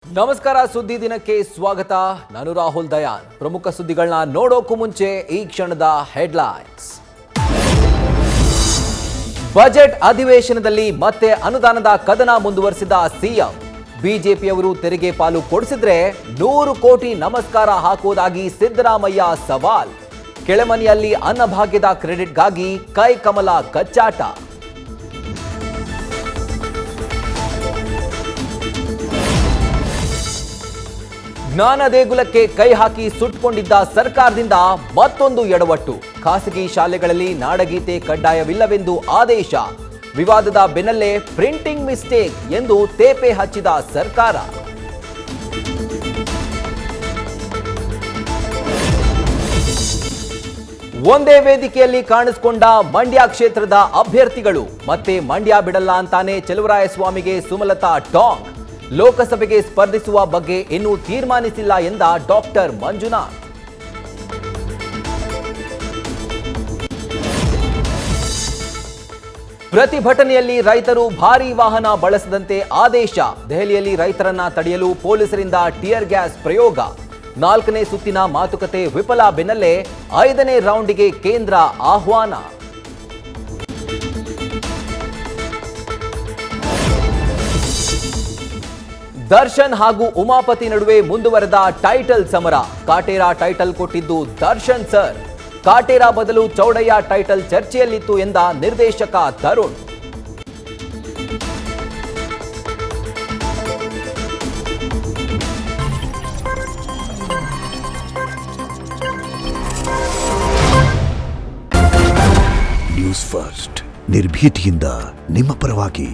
ನಮಸ್ಕಾರ ಸುದ್ದಿ ದಿನಕ್ಕೆ ಸ್ವಾಗತ. ನಾನು ರಾಹುಲ್ ದಯಾನ್. ಪ್ರಮುಖ ಸುದ್ದಿಗಳನ್ನ ನೋಡೋಕು ಮುಂಚೆ ಈ ಕ್ಷಣದ ಹೆಡ್ಲೈನ್ಸ್. ಬಜೆಟ್ ಅಧಿವೇಶನದಲ್ಲಿ ಮತ್ತೆ ಅನುದಾನದ ಕದನ ಮುಂದುವರಿಸಿದ ಸಿಎಂ. ಬಿಜೆಪಿಯವರು ತೆರಿಗೆ ಪಾಲು ಕೊಡಿಸಿದ್ರೆ 100 ಕೋಟಿ ನಮಸ್ಕಾರ ಹಾಕುವುದಾಗಿ ಸಿದ್ದರಾಮಯ್ಯ ಸವಾಲ್. ಕೆಳಮನೆಯಲ್ಲಿ ಅನ್ನಭಾಗ್ಯದ ಕ್ರೆಡಿಟ್ಗಾಗಿ ಕೈ ಕಮಲ ಕಚ್ಚಾಟ. ಜ್ಞಾನ ದೇಗುಲಕ್ಕೆ ಕೈ ಹಾಕಿ ಸುಟ್ಕೊಂಡಿದ್ದ ಸರ್ಕಾರದಿಂದ ಮತ್ತೊಂದು ಎಡವಟ್ಟು. ಖಾಸಗಿ ಶಾಲೆಗಳಲ್ಲಿ ನಾಡಗೀತೆ ಕಡ್ಡಾಯವಿಲ್ಲವೆಂದು ಆದೇಶ. ವಿವಾದದ ಬೆನ್ನಲ್ಲೇ ಪ್ರಿಂಟಿಂಗ್ ಮಿಸ್ಟೇಕ್ ಎಂದು ತೇಪೆ ಹಚ್ಚಿದ ಸರ್ಕಾರ. ಒಂದೇ ವೇದಿಕೆಯಲ್ಲಿ ಕಾಣಿಸಿಕೊಂಡ ಮಂಡ್ಯ ಕ್ಷೇತ್ರದ ಅಭ್ಯರ್ಥಿಗಳು. ಮತ್ತೆ ಮಂಡ್ಯ ಬಿಡಲ್ಲ ಅಂತಾನೆ ಚೆಲುವರಾಯಸ್ವಾಮಿಗೆ ಸುಮಲತಾ ಟಾಂಗ್. ಲೋಕಸಭೆಗೆ ಸ್ಪರ್ಧಿಸುವ ಬಗ್ಗೆ ಇನ್ನೂ ತೀರ್ಮಾನಿಸಿಲ್ಲ ಎಂದ ಡಾಕ್ಟರ್ ಮಂಜುನಾಥ್. ಪ್ರತಿಭಟನೆಯಲ್ಲಿ ರೈತರು ಭಾರೀ ವಾಹನ ಬಳಸದಂತೆ ಆದೇಶ. ದೆಹಲಿಯಲ್ಲಿ ರೈತರನ್ನ ತಡೆಯಲು ಪೊಲೀಸರಿಂದ ಟಿಯರ್ ಗ್ಯಾಸ್ ಪ್ರಯೋಗ. 4ನೇ ಸುತ್ತಿನ ಮಾತುಕತೆ ವಿಫಲ ಬೆನ್ನಲ್ಲೇ 5ನೇ ರೌಂಡಿಗೆ ಕೇಂದ್ರ ಆಹ್ವಾನ. ದರ್ಶನ್ ಹಾಗೂ ಉಮಾಪತಿ ನಡುವೆ ಮುಂದುವರೆದ ಟೈಟಲ್ ಸಮರ. ಕಾಟೇರ ಟೈಟಲ್ ಕೊಟ್ಟಿದ್ದು ದರ್ಶನ್ ಸರ್. ಕಾಟೇರ ಬದಲು ಚೌಡಯ್ಯ ಟೈಟಲ್ ಚರ್ಚೆಯಲ್ಲಿತ್ತು ಎಂದ ನಿರ್ದೇಶಕ ತರುಣ್. ನ್ಯೂಸ್ ಫಸ್ಟ್, ನಿರ್ಭೀತಿಯಿಂದ ನಿಮ್ಮ ಪರವಾಗಿ.